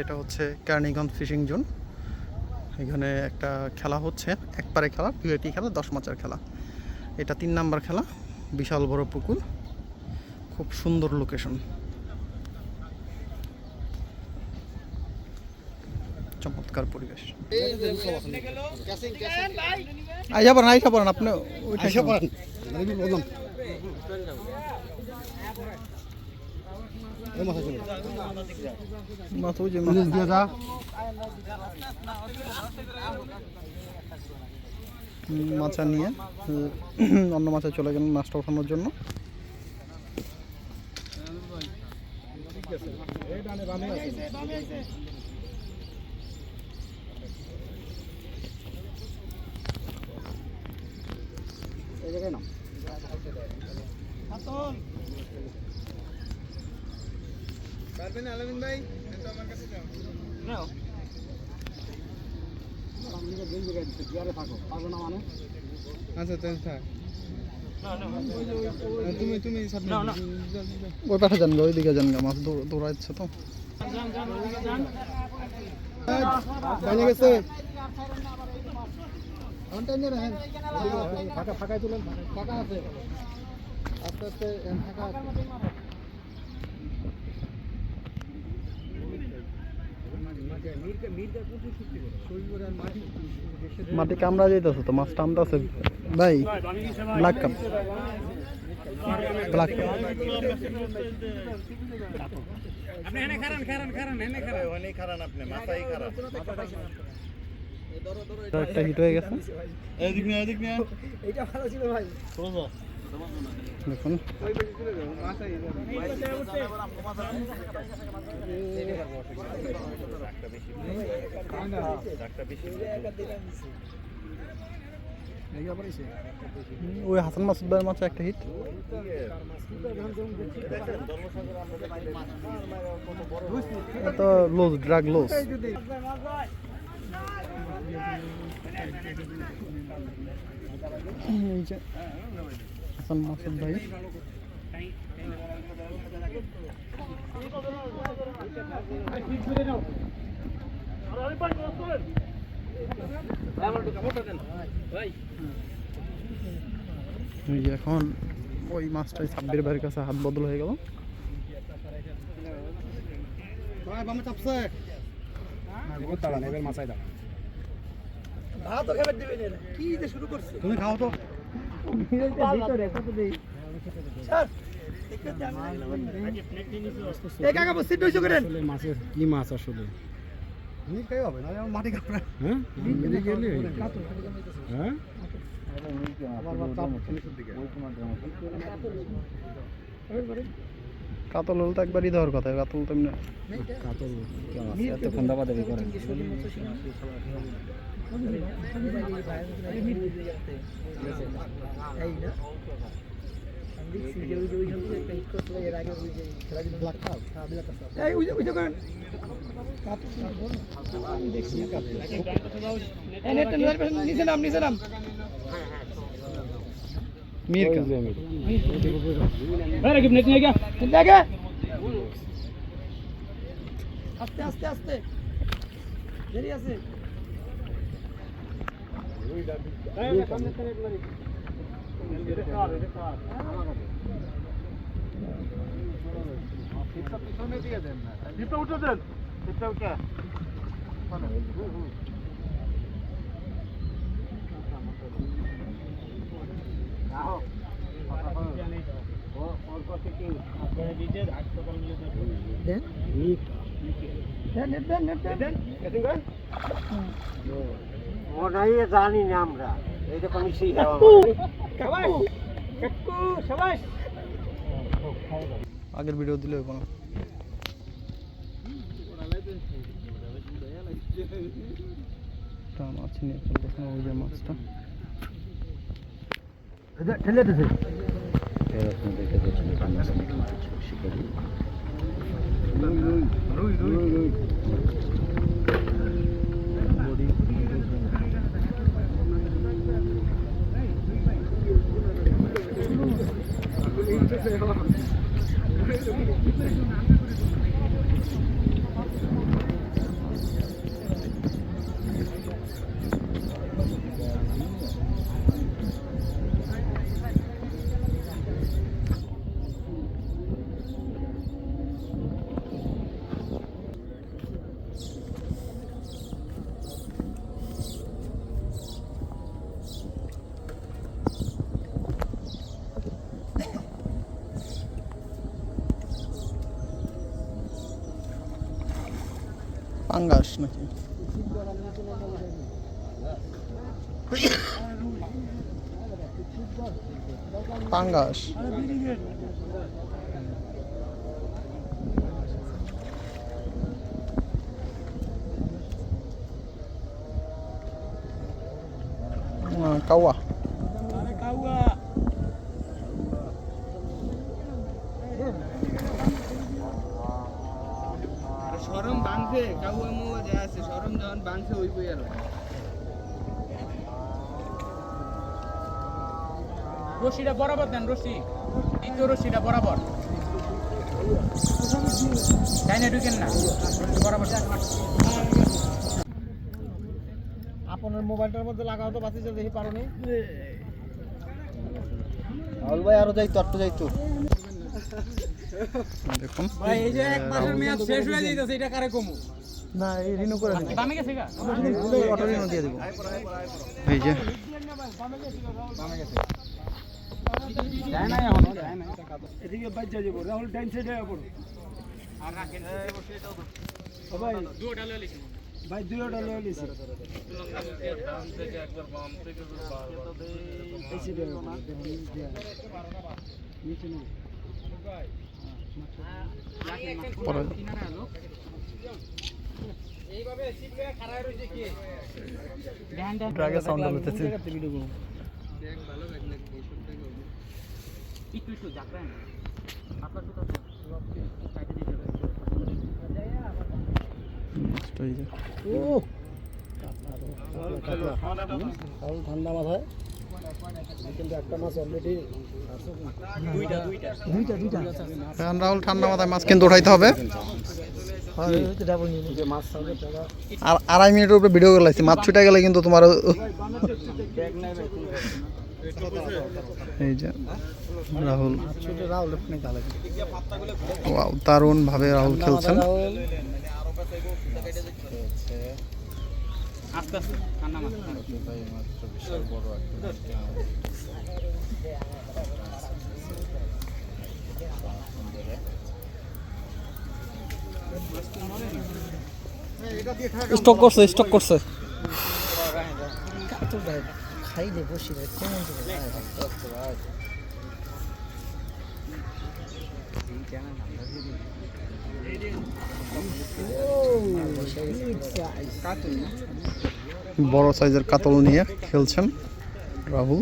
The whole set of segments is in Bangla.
এটা হচ্ছে কেরানীগঞ্জ ফিশিং জোন। এখানে একটা খেলা হচ্ছে, একবারে খেলা, ভিআইপি খেলা, 10 মাচের খেলা। এটা 3 নাম্বার খেলা, বিশাল বড় পুকুর, খুব সুন্দর লোকেশন, চমৎকার পরিবেশ। আইসা পড়েন আপনি, মাছা নিয়ে অন্য মাছে চলে গেলেন মাছটা ওঠানোর জন্য। আলামিন ভাই, আমার কাছে যাও নাও। আচ্ছা থাক, তুমি ওই পাশে যান গা, ওইদিকে যান গা, মাছ দৌড়াচ্ছে তো। ফাঁকায় তুলেন, ফাঁকা আছে, আস্তে আস্তে ফাঁকা আছে। মাটি কামড়া যাইতেছে তো, মাছ টামতেছে ভাই। Black cup, black cup. একটা হিট হয়ে গেছে, দেখুন। ওই হাসান মাসুদ ভাইয়ের মাছ একটা হিট। তো লুজ, ড্রাগ লুজ। এই যে হাসান মাসুদ ভাই, এখন ওই মাছটাই সাব্বির ভাইয়ের কাছে হাত বদল হয়ে গেল। তুমি খাও তো, মাছের কি মাছ আসলে মাটি কাপড়, হ্যাঁ কাতল হল তো একবারই দেওয়ার কথা, কাতল তো এমনি কাতল এত ঠান্ডা বাদাবি করে। আস্তে আস্তে আস্তে দেরি আছে। জানি না আমরা, এইরকম আগের ভিডিও দিলে কোনো মাছ নিয়ে চলতেছে, ওই যে মাছটা ঠেলে দিতে পাঙ্গাস নাকি পাঙ্গাস কাওয়া সরম বাংছে কাউয়া মুয়া যা আছে সরম যখন বাংছে ওই বই আর রশিটা বরাবর দেন রশি এই তো রশিটা বরাবর তাই না ঢুকেন না বরাবর আপনার মোবাইলটার মধ্যে লাগাও তো বাতি দেখি পারো নি রাহুল ভাই আরো যাইতো একটু যাইতো দেখুন ভাই এই যে এক মাসের মেয়াদ শেষ হয়ে যাইতেছে এটা কারে কমু না এই রিনিউ করে দিন বামে গেছে গা অটো রিনিউ দিয়ে দেব এই যে যায় না এখন যায় না এদিকে বাচ্চা যাব রাহুল ডাইন সাইডে পড়ো আর রাখেন ভাই দুটো লয়ে লিখি ভাই দুইটা লয়ে লিছি একবার বাম থেকে এই সাইডে নিচে না পরে এইভাবে সিটে খাড়ায় রইছে কি আগে সাউন্ড হতেছে দেখ ভালো ব্যাগ লাগবে একটু একটু যাকরা না আপনার তো সাইডে দিতে হবে এই যে ও রাহুল ঠান্ডা মাথায় কিন্তু একটা মাছ অলরেডি দুইটা রাহুল ঠান্ডা মাথায় মাছ কিন্তু উঠাইতে হবে ডাবল নিয়ে মাছ সামনে টাকা আর 2.5 মিনিটের উপরে ভিডিও করে লাগছে মাছ ছুটে গেলে কিন্তু তোমার ব্যাগ নাই ভাই এই যে রাহুল ছোট রাহুল আপনি গালে ওয়াও দারুণ ভাবে রাহুল খেলছেন আস্তে আস্তে ঠান্ডা মাছ স্টক করছে খাই দে বসি রে কেমন বড় সাইজের কাতল নিয়ে খেলছেন রাহুল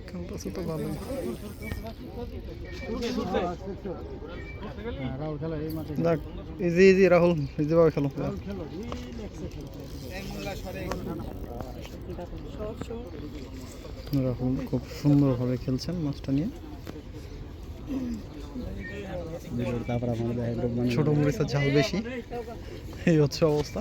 খেলতেছে তো ভালোই রাহুল খেলা এই মাঠে দেখ ইজি রাহুল ইজি ভাবে খেলো রাহুল খুব সুন্দরভাবে খেলছেন মাছটা নিয়ে ছোট মরিচের ঝাল বেশি এই হচ্ছে অবস্থা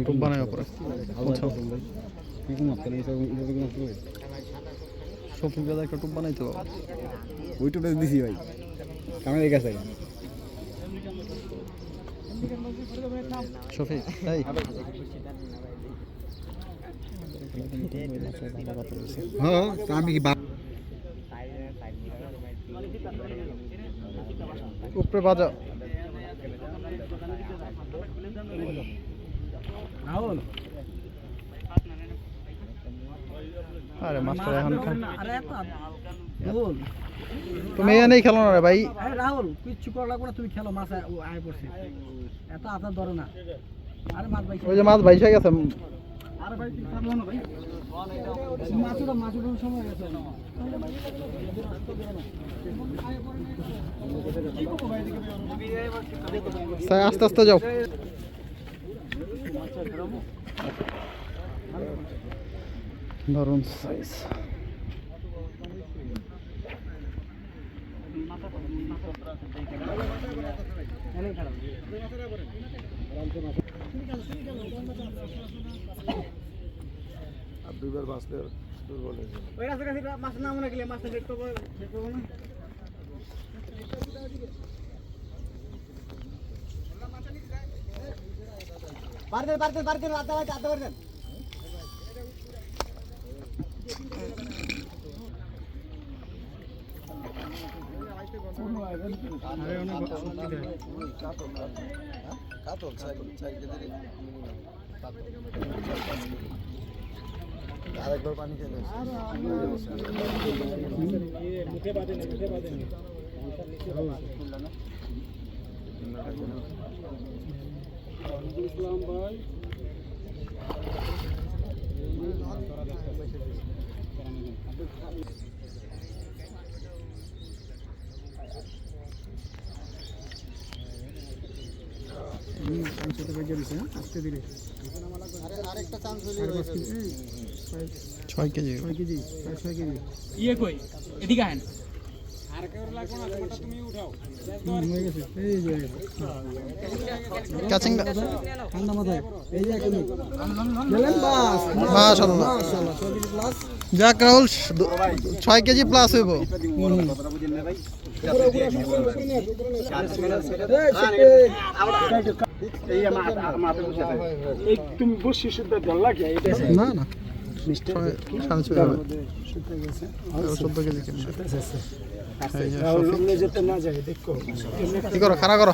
টুপ বানায় পরে শফিক দাদা একটা টুপ বানাইতে বাবা ওইটুকু দিছি ভাই আমার এই কাছে শফিক এই হ্যাঁ আমি কি উপরে বাজা রাহুল আরে মাস্টার এখন রাহুল তুমি এনেই খেলো না রে ভাই রাহুল কিচ্ছু করা লাগবে না তুমি খেলো মাছ আয় পড়ছে এত আতার ধরো না আরে মাছ ভাই ওই যে মাছ ভাইসা গেছে আরে ভাই তুমি থাকলো না ভাই মাছুটার সময় গেছে আস্তে আস্তে যাও দারুণ সাইজ। দুইবার বাঁচলে দুর্বল হয়ে যাবে। ওই রাস্তার কাছে মাছ নামো না গেলে মাছটা বের করবো না। পারতেন আধা পারতেন। কাতল 4 কেজি আরেকবার পানি খেলে মুখে বাঁধেন ইসলাম ভাই আরেকটা চান্স হলে 6 কেজি। 6 কেজি। ইয়ে কই এদিকে আহেন হয়ে গেছে এই যে কাচিং ঠান্ডা মাথায় এই যে একদম গেলেন বাস মাশাআল্লাহ। মাশাআল্লাহ 6 কেজি প্লাস যাক রাহুল 6 কেজি প্লাস হইব। তুমি বসে শুদ্ধ জল লাগে না না 6.5 হবে। 14 কেজি কিনবে। এই যে শফিক। যেতে না যায় দেখো কি করো? খাড়া করো,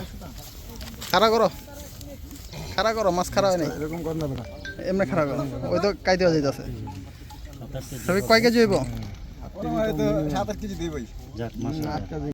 খাড়া করো, খাড়া করো। মাছ খাড়া হয় নাই, এরকম কর না বেটা। এমনি খাড়া করো। ওই তো কাইতে যাইতাছে। শফিক কয় কেজি হইব? ওরা হয়তো 7-8 কেজি দিই ভাই।